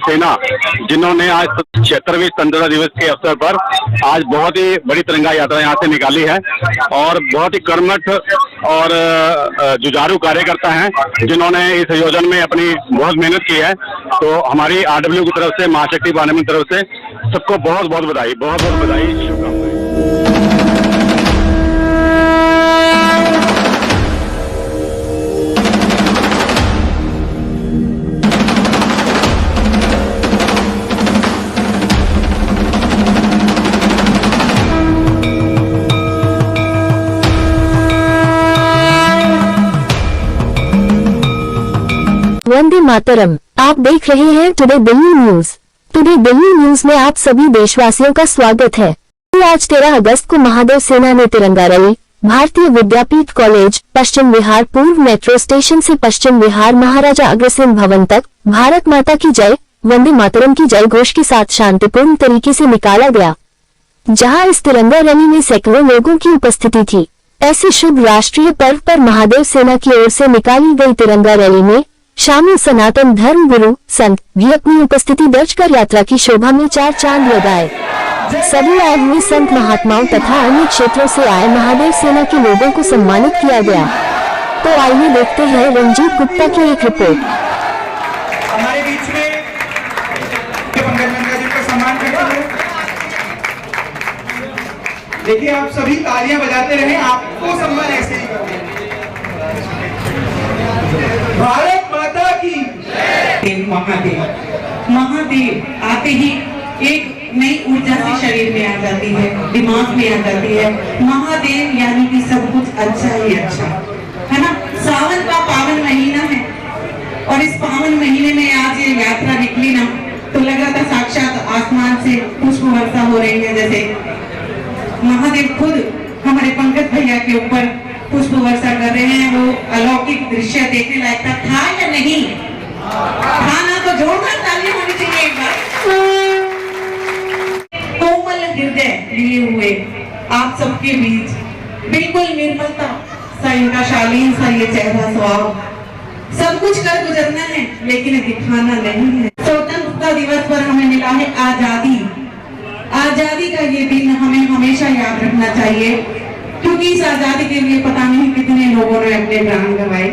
सेना, जिन्होंने आज 76वें स्वतंत्रता दिवस के अवसर पर आज बहुत ही बड़ी तिरंगा यात्रा यहाँ से निकाली है और बहुत ही कर्मठ और जुझारू कार्यकर्ता हैं जिन्होंने इस आयोजन में अपनी बहुत मेहनत की है। तो हमारी आरडब्ल्यू की तरफ से, महाशक्ति पार्लियामेंट की तरफ से सबको बहुत बहुत बधाई, बहुत बहुत बधाई, शुभकामनाएं। वंदे मातरम। आप देख रहे हैं today Delhi news. Today Delhi news में आप सभी देशवासियों का स्वागत है। आज 13 अगस्त को महादेव सेना ने तिरंगा रैली भारतीय विद्यापीठ कॉलेज, पश्चिम विहार पूर्व मेट्रो स्टेशन से पश्चिम विहार महाराजा अग्रसेन भवन तक भारत माता की जय, वंदे मातरम की जय घोष के साथ शांतिपूर्ण तरीके से निकाला गया, जहां इस तिरंगा रैली में सैकड़ों लोगों की उपस्थिति थी। ऐसे शुभ राष्ट्रीय पर्व पर महादेव सेना की ओर से निकाली गई तिरंगा रैली में शामिल सनातन धर्म गुरु संत भी अपनी उपस्थिति दर्ज कर यात्रा की शोभा में चार चांद लगाए। सभी आए हुए संत महात्माओं तथा अन्य क्षेत्रों से आए महादेव सेना के लोगों को सम्मानित किया गया। तो आइए देखते हैं रंजीत गुप्ता की एक रिपोर्ट। हमारे बीच में पंकज नंदा जी का सम्मान करते हैं। देखिए, आप सभी तालियां बजाते रहे, आपको सम्मान ऐसे ही करते हैं। भारत माता की महादेव महादेव आते ही एक नई ऊर्जा से शरीर में आ जाती है, दिमाग में आ जाती है। महादेव यानी कि सब कुछ अच्छा ही अच्छा है ना। सावन का पावन महीना है और इस पावन महीने में आज ये यात्रा निकली ना, तो लग रहा था साक्षात आसमान से पुष्प वर्षा हो रही है। जैसे महादेव खुद हमारे पंकज भैया के ऊपर पुष्प वर्षा कर रहे हैं। वो अलौकिक दृश्य देखने लायक था या नहीं? था ना, तो जोरदार तालियां होनी चाहिए एक बार। कोमल हृदय लिए हुए आप सबके बीच बिल्कुल निर्मलता सा इनका शालीन सा ये चेहरा स्वभाव, सब कुछ कर गुजरना है लेकिन दिखाना नहीं है। स्वतंत्रता दिवस पर हमें मिला है आजादी। आजादी का ये दिन हमें हमेशा याद रखना चाहिए, क्योंकि इस आजादी के लिए पता नहीं कितने लोगों ने अपने प्राण गंवाए,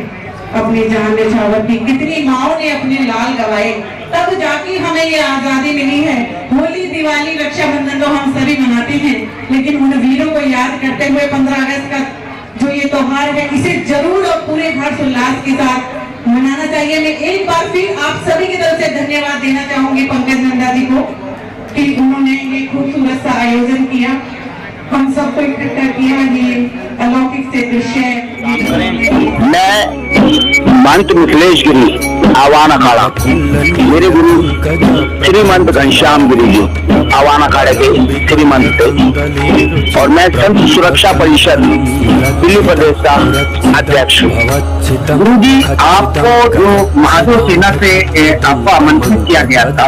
अपनी जान न्यौछावर की, कितनी माओ ने अपने लाल गंवाए, तब जाके हमें ये आजादी मिली है। होली, दिवाली, रक्षाबंधन तो हम सभी मनाते हैं, लेकिन उन वीरों को याद करते हुए 15 अगस्त का जो ये त्योहार है, इसे जरूर और पूरे हर्ष उल्लास के साथ मनाना चाहिए। मैं एक बार फिर आप सभी की तरफ से धन्यवाद देना चाहूंगी पंकज नंदा जी को कि उन्होंने ये खूबसूरत सा आयोजन किया, हम सबको इकट्ठा किया, ये अलौकिक से दृश्य। मैं महंत मिथिलेश गिरी आवान अखाड़ा, मेरे गुरु श्रीमंत घनश्याम गिरी जी आवान अखाड़े के श्रीमंत थे और मैं संत सुरक्षा परिषद दिल्ली प्रदेश का अध्यक्ष। गुरु जी, आपको जो महादेव सेना से आपको आमंत्रित किया गया था,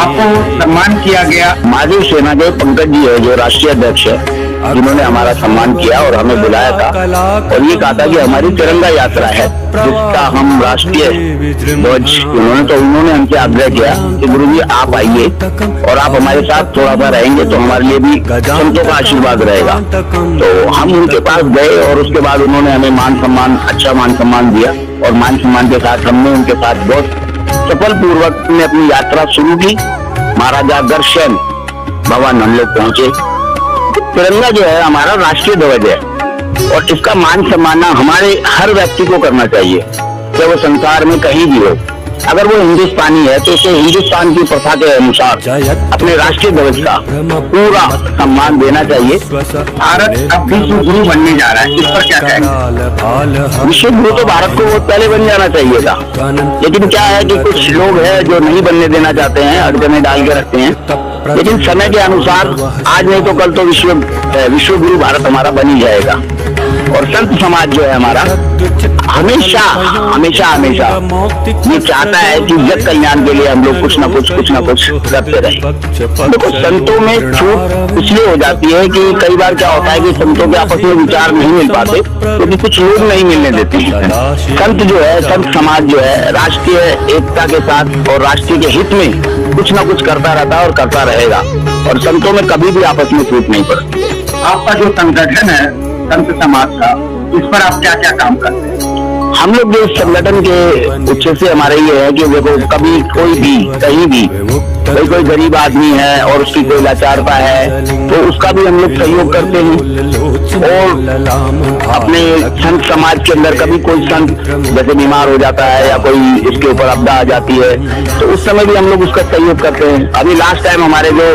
आपको सम्मान किया गया। महादेव सेना के पंकज जी है जो राष्ट्रीय अध्यक्ष है, जिन्होंने हमारा सम्मान किया और हमें बुलाया था और ये कहा था कि हमारी तिरंगा यात्रा है जिसका हम राष्ट्रीय ध्वज, उन्होंने हमसे आग्रह किया कि गुरु जी आप आइए और आप हमारे साथ थोड़ा सा रहेंगे तो हमारे लिए भी संतों का आशीर्वाद रहेगा। तो हम उनके पास गए और उसके बाद उन्होंने हमें मान सम्मान, अच्छा मान सम्मान दिया और मान सम्मान के साथ हमने उनके साथ बहुत सफल पूर्वक में अपनी यात्रा शुरू की। महाराजा अग्रसेन भवन हम लोग पहुंचे। तिरंगा जो है हमारा राष्ट्रीय ध्वज है और इसका मान सम्मान हमारे हर व्यक्ति को करना चाहिए, चाहे वो संसार में कहीं भी हो। अगर वो हिंदुस्तानी है तो उसे हिंदुस्तान की प्रथा के अनुसार अपने राष्ट्रीय ध्वज का पूरा सम्मान देना चाहिए। भारत अब विश्व गुरु बनने जा रहा है, इस पर क्या कहेंगे? विश्व गुरु तो भारत को बहुत पहले बन जाना चाहिए था, लेकिन क्या है कि कुछ लोग हैं जो नहीं बनने देना चाहते हैं, अड़चने डाल के रखते हैं। लेकिन समय के अनुसार आज नहीं तो कल तो विश्व गुरु भारत हमारा बन ही जाएगा। और संत समाज जो है हमारा हमेशा हमेशा हमेशा ये चाहता है कि जग कल्याण के लिए हम लोग कुछ ना कुछ करते रहें। देखो संतों में छूट इसलिए हो जाती है कि कई बार क्या होता है कि संतों के आपस में विचार नहीं मिल पाते क्योंकि कुछ लोग नहीं मिलने देते हैं। संत जो है, संत समाज जो है राष्ट्रीय एकता के साथ और राष्ट्रीय के हित में कुछ ना कुछ करता रहता है और करता रहेगा, और संतों में कभी भी आपस में छूट नहीं पड़ती। आपका जो संगठन है संत समाज का, इस पर आप क्या क्या काम करते हैं? हम लोग जो संगठन के उद्देश्य से हमारे ये है कि देखो कभी कोई भी कहीं भी कोई गरीब आदमी है और उसकी कोई लाचारता है तो उसका भी हम लोग सहयोग करते हैं। और अपने संत समाज के अंदर कभी कोई संत जैसे बीमार हो जाता है या कोई उसके ऊपर आपदा आ जाती है तो उस समय भी हम लोग उसका सहयोग करते हैं। अभी लास्ट टाइम हमारे जो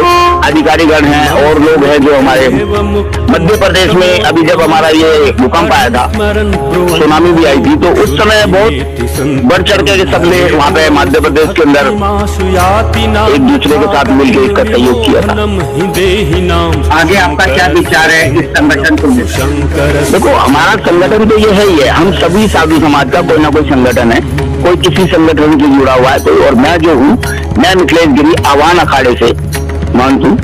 अधिकारीगण हैं और लोग हैं जो हमारे मध्य प्रदेश में अभी जब हमारा ये भूकंप आया था, सुनामी भी आई थी, तो उस समय बहुत बढ़ चढ़ के सब ने वहाँ पे मध्य प्रदेश के अंदर एक दूसरे के साथ मिलकर इसका सहयोग किया था। आगे आपका क्या विचार है इस संगठन को लेकर? देखो हमारा संगठन तो ये है ही है, हम सभी साधु समाज का कोई ना कोई संगठन है, कोई किसी संगठन से जुड़ा हुआ है कोई, और मैं जो हूँ मैं मिथिलेश गिरी आह्वान अखाड़े से मानता हूँ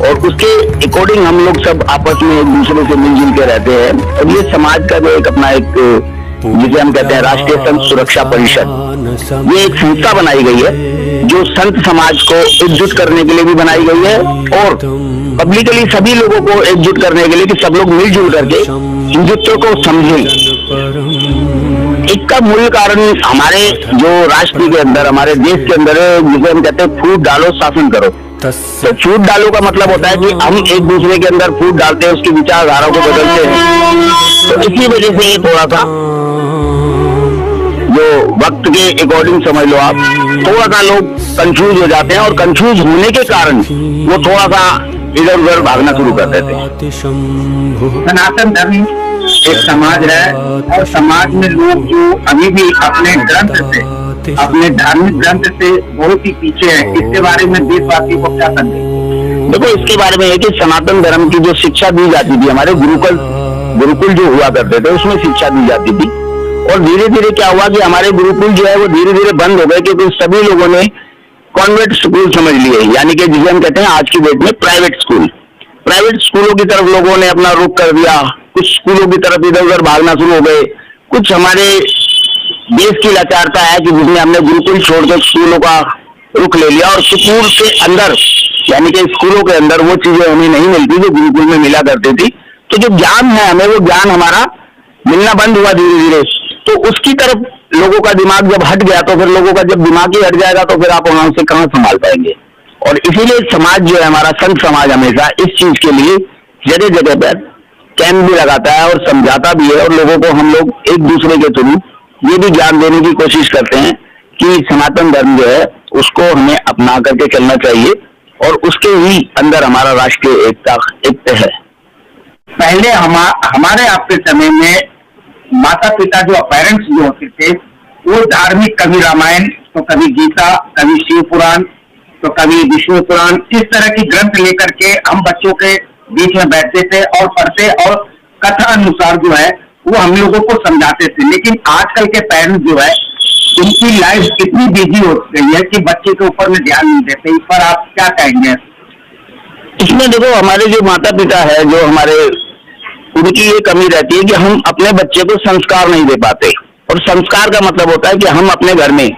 और उसके अकॉर्डिंग हम लोग सब आपस में एक दूसरे से मिलजुल के रहते हैं। और ये समाज का जो एक अपना एक जिसे हम कहते हैं राष्ट्रीय संत सुरक्षा परिषद, ये एक संस्था बनाई गई है जो संत समाज को एकजुट करने के लिए भी बनाई गई है और पब्लिकली सभी लोगों को एकजुट करने के लिए कि सब लोग मिलजुल करके हिंदुत्व को समझें। इसका मूल कारण हमारे जो राष्ट्र के अंदर हमारे देश के अंदर जिसे हम कहते हैं फूट डालो शासन करो, तो फूट डालो का मतलब होता है कि हम एक दूसरे के अंदर फूट डालते हैं, उसकी विचारधारा को बदलते हैं। तो इसी वजह से ये थोड़ा सा जो वक्त के अकॉर्डिंग समझ लो आप, थोड़ा सा लोग कंफ्यूज हो जाते हैं और कंफ्यूज होने के कारण वो थोड़ा सा इधर उधर भागना शुरू कर देते हैं। सनातन धर्म एक समाज है और समाज में लोग जो अभी भी अपने ग्रंथ से, अपने धार्मिक ग्रंथ से बहुत ही पीछे है, इसके बारे में देशवासियों को क्या संदेश? देखो इसके बारे में है कि सनातन धर्म की जो शिक्षा दी जाती थी, हमारे गुरुकुल जो हुआ करते थे उसमें शिक्षा दी जाती थी, और धीरे धीरे क्या हुआ कि हमारे गुरुकुल जो है वो धीरे धीरे बंद हो गए क्योंकि सभी लोगों ने कॉन्वेंट स्कूल समझ लिए, यानी कि जिसे हम कहते हैं आज की डेट में प्राइवेट स्कूल। प्राइवेट स्कूलों की तरफ लोगों ने अपना रुख कर दिया, कुछ स्कूलों की तरफ इधर उधर भागना शुरू हो गए। कुछ हमारे देश की लाचारता है कि जिसमें हमने गुरुकुल छोड़कर स्कूलों का रुख ले लिया और स्कूल के अंदर यानी कि स्कूलों के अंदर वो चीजें हमें नहीं मिलती जो गुरुकुल में मिला करती थी। तो जो ज्ञान है हमें वो ज्ञान हमारा मिलना बंद हुआ धीरे धीरे। तो उसकी तरफ लोगों का दिमाग जब हट गया तो फिर लोगों का जब दिमाग ही हट जाएगा तो फिर आप वहां से कहाँ संभाल पाएंगे। और इसीलिए समाज जो है हमारा संत समाज हमेशा इस चीज के लिए जगह जगह पर कैंप भी लगाता है और समझाता भी है, और लोगों को हम लोग एक दूसरे के थ्रू ये भी ज्ञान देने की कोशिश करते हैं कि सनातन धर्म जो है उसको हमें अपना करके चलना चाहिए और उसके ही अंदर हमारा राष्ट्रीय एकता है। पहले हमारे आपके समय में माता पिता जो पेरेंट्स जो होते थे वो धार्मिक, कभी रामायण तो कभी गीता, कभी शिव पुराण तो कभी विष्णु पुराण, इस तरह की ग्रंथ लेकर के हम बच्चों के बीच में बैठते थे और पढ़ते और कथा अनुसार जो है वो हम लोगों को समझाते थे। लेकिन आजकल के पेरेंट्स जो है उनकी लाइफ इतनी बिजी हो गई है कि बच्चे के ऊपर में ध्यान नहीं देते। इस पर आप क्या कहेंगे? इसमें देखो हमारे जो माता पिता है जो हमारे उनकी ये कमी रहती है कि हम अपने बच्चे को संस्कार नहीं दे पाते। और संस्कार का मतलब होता है कि हम अपने घर में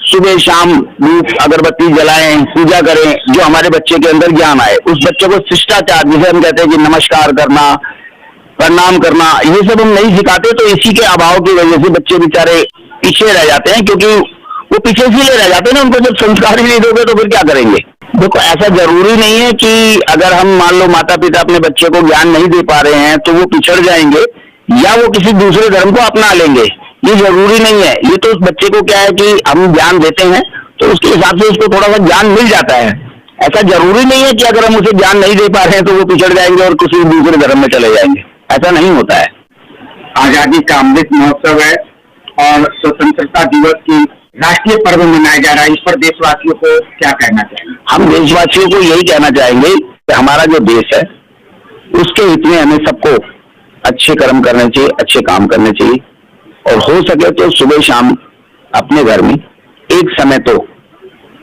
सुबह शाम धूप अगरबत्ती जलाएं, पूजा करें, जो हमारे बच्चे के अंदर ज्ञान आए। उस बच्चे को शिष्टाचार जिसे हम कहते हैं कि नमस्कार करना, प्रणाम करना, ये सब हम नहीं सिखाते। तो इसी के अभाव की वजह से बच्चे बेचारे पीछे रह जाते हैं, क्योंकि वो पीछे इसलिए रह जाते हैं ना, उनको जब संस्कार ही नहीं दोगे तो फिर क्या करेंगे। देखो ऐसा जरूरी नहीं है कि अगर हम मान लो माता पिता अपने बच्चे को ज्ञान नहीं दे पा रहे हैं तो वो पिछड़ जाएंगे या वो किसी दूसरे धर्म को अपना लेंगे, ये जरूरी नहीं है। ये तो उस बच्चे को क्या है कि हम ज्ञान देते हैं तो उसके हिसाब से उसको थोड़ा सा ज्ञान मिल जाता है। ऐसा जरूरी नहीं है कि अगर हम उसे ज्ञान नहीं दे पा रहे हैं तो वो पिछड़ जाएंगे और किसी दूसरे धर्म में चले जाएंगे, ऐसा नहीं होता है। आजादी का अमृत महोत्सव है और स्वतंत्रता दिवस की राष्ट्रीय पर्व मनाया जा रहा है, इस पर देशवासियों को क्या कहना चाहिए? हम देशवासियों को यही कहना चाहेंगे कि हमारा जो देश है उसके हित में हमें सबको अच्छे कर्म करने चाहिए, अच्छे काम करने चाहिए, और हो सके तो सुबह शाम अपने घर में एक समय तो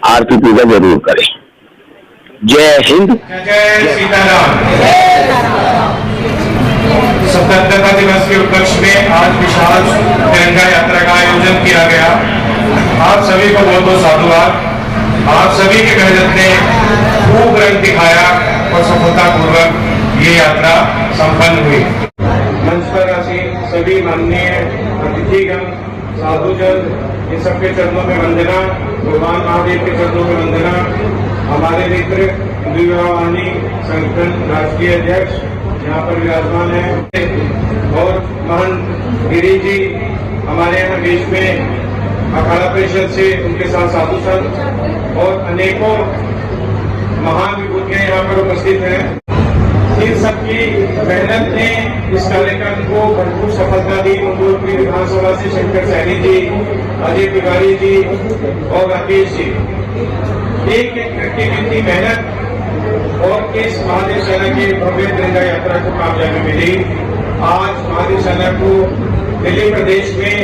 आरती पूजा जरूर करें। जय हिंद, जय सीताराम। स्वतंत्रता दिवस के उपलक्ष्य में आज विशाल तिरंगा यात्रा का आयोजन किया गया। आप सभी को बहुत बहुत साधुवाद। आप सभी की मेहनत ने खूब रंग दिखाया और सफलतापूर्वक ये यात्रा संपन्न हुई। मंच पर आसीन सभी माननीय अतिथिगण, साधुजन, इन सबके चरणों में वंदना, भगवान महादेव के चरणों में वंदना। हमारे मित्र विवाहवाणी संगठन राष्ट्रीय अध्यक्ष यहाँ पर विराजमान है, और महंत गिरी जी हमारे यहाँ देश में अखाड़ा परिषद से, उनके साथ साधु संत और अनेकों महान विभूतियां यहाँ पर उपस्थित हैं। इन सबकी मेहनत ने इस कार्यक्रम को भरपूर सफलता दी। मंगोलपुरी विधानसभा से शंकर सैनी जी, अजय तिवारी जी और राकेश जी, एक एक करके इतनी मेहनत और इस महादेव सेना की भव्य तिरंगा यात्रा को कामयाबी मिली। आज महादेव सेना को दिल्ली प्रदेश में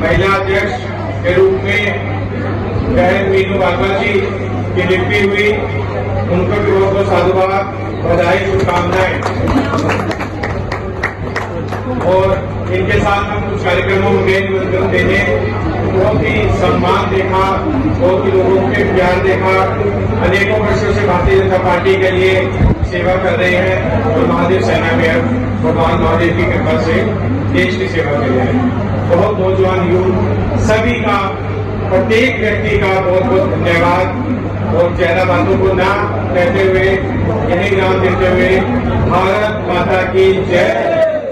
महिला अध्यक्ष के रूप में बहन मीनू बाबा जी की नियुक्ति हुई। उनको भी बहुत बहुत साधुवाद, बधाई, शुभकामनाएं। और इनके साथ हम कुछ कार्यक्रमों में निमंत्रण देने, बहुत ही सम्मान देखा, बहुत ही लोगों के प्यार देखा। अनेकों वर्षों से भारतीय जनता पार्टी के लिए सेवा कर रहे हैं और महादेव सेना में अब भगवान महादेव की कृपा से देश की सेवा कर रहे हैं। बहुत नौजवान यूथ सभी का, प्रत्येक व्यक्ति का बहुत बहुत धन्यवाद। और ज्यादा बातों को ना कहते हुए, यही नाम देते हुए, भारत माता की जय।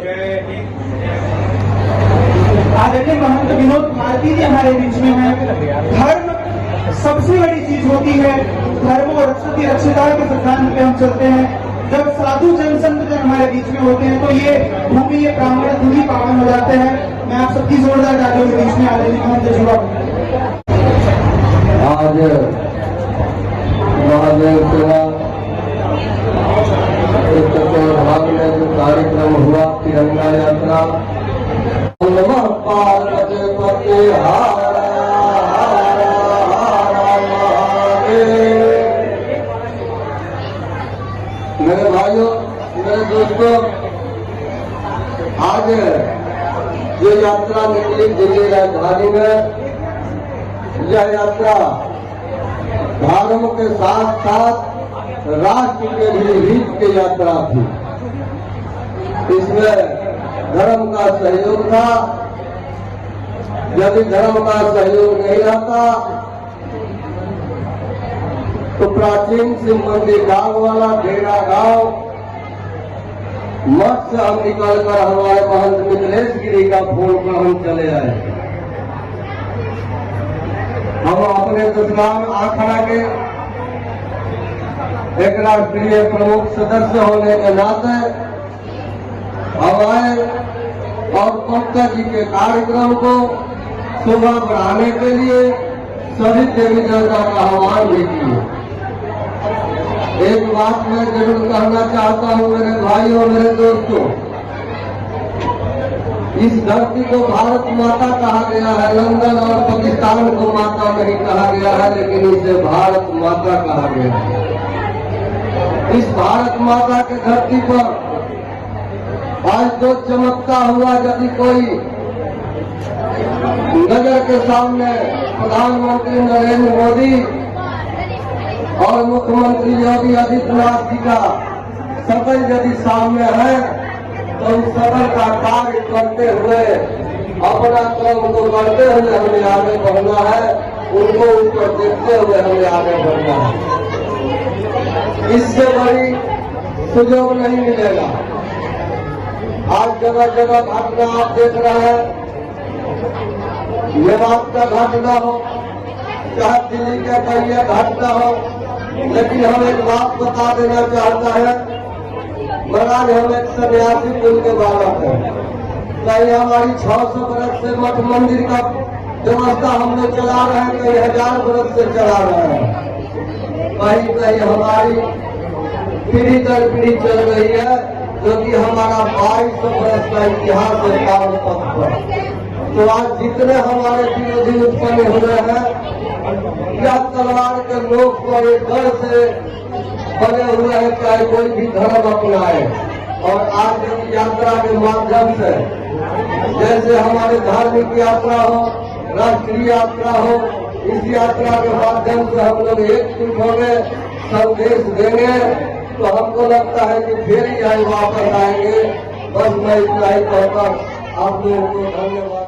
जय हिंद। आदरणीय महंत विनोद भारती जी हमारे बीच में है। धर्म सबसे बड़ी चीज होती है। धर्म और रक्षति रक्षिता के सिद्धांत पे हम चलते हैं। जब साधु जन संत जन हमारे बीच में होते हैं तो ये भूमि, ये प्रांगण खुद ही पावन हो जाते हैं। मैं आप सबकी जोरदार तालियों के बीच में आदरणीय महंत जी आज महादेव सेना भाग में जो कार्यक्रम हुआ तिरंगा यात्रा, नमः पार्वती पते हारा मेरे भाइयों, मेरे दोस्तों, आज जो यात्रा निकली दिल्ली राजधानी में, यह यात्रा धर्म के साथ साथ राष्ट्र के भी हित की यात्रा थी। इसमें धर्म का सहयोग था। यदि धर्म का सहयोग नहीं रहता तो प्राचीन शिव मंदिर गांव वाला डेरा गांव मठ से हम निकलकर हमारे महंत मिथिलेश गिरी का फोन पर हम चले आए। हम अपने दुष्गाम आखड़ा के एक राष्ट्रीय प्रमुख सदस्य होने के नाते हम आए और पंकज जी के कार्यक्रम को शोभा बढ़ाने के लिए सभी देवी देवता का आह्वान भी किए। एक बात मैं जरूर कहना चाहता हूँ मेरे भाइयों, मेरे दोस्तों, इस धरती को भारत माता कहा गया है। लंदन और पाकिस्तान को माता नहीं कहा गया है, लेकिन इसे भारत माता कहा गया है। इस भारत माता के धरती पर आज जो चमत्कार हुआ, यदि कोई नजर के सामने प्रधानमंत्री नरेंद्र मोदी और मुख्यमंत्री योगी आदित्यनाथ जी का शक्ल यदि सामने है तो उस शक्ल का कार्य करते हुए, अपना कर्म को करते हुए हमें आगे बढ़ना है। उनको ऊपर देखते हुए हमें आगे बढ़ना है। इससे बड़ी सुयोग नहीं मिलेगा। आज जगह जगह घटना आप देख रहे हैं, मेवात का घटना हो, चाहे दिल्ली का कोई घटना हो, लेकिन हम एक बात बता देना चाहता है। महाराज, हम एक सन्यासी कुल के बालक हैं। कहीं हमारी 600 बरस से मठ मंदिर का व्यवस्था हम लोग चला रहे हैं, कई 1000 बरस से चला रहे हैं। कहीं कहीं हमारी पीढ़ी दर पीढ़ी चल रही है, क्योंकि हमारा 2200 वर्ष का इतिहास है काल पथ पर। तो आज जितने हमारे विरोधी उत्पन्न हुए हैं, यह तलवार के लोग को एक डर से बने हुए हैं, चाहे कोई भी धर्म अपनाए। और आज की यात्रा के माध्यम से, जैसे हमारे धार्मिक यात्रा हो, राष्ट्रीय यात्रा हो, इस यात्रा के माध्यम से हम लोग एकजुट होंगे, संदेश देंगे। तो हमको लगता है कि फिर यही वापस आएंगे। बस मैं इतना ही कहकर आप लोगों को धन्यवाद।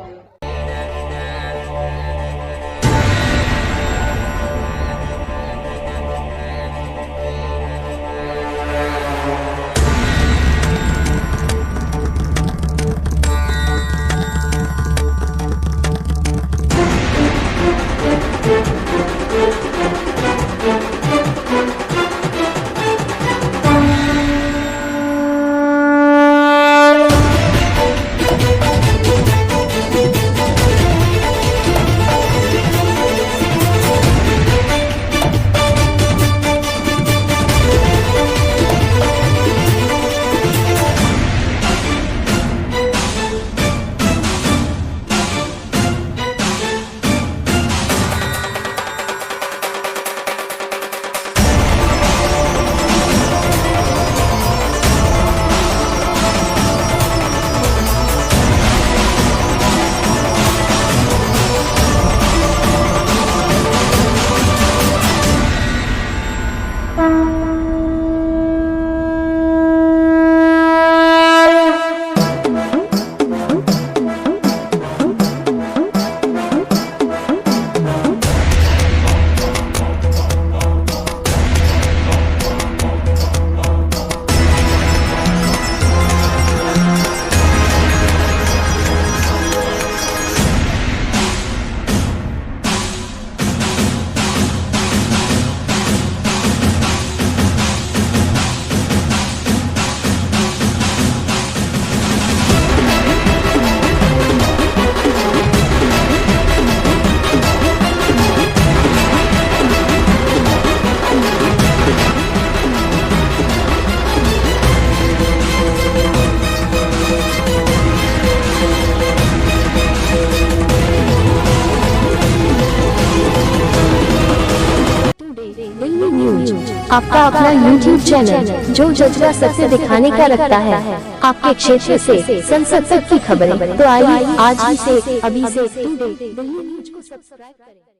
आपका अपना YouTube चैनल जो जज्बा सत्य दिखाने का रखता है, आपके क्षेत्र से संसद तक की खबरें। तो आइए आज ही से अभी से दिल्ली न्यूज को सब्सक्राइब करें।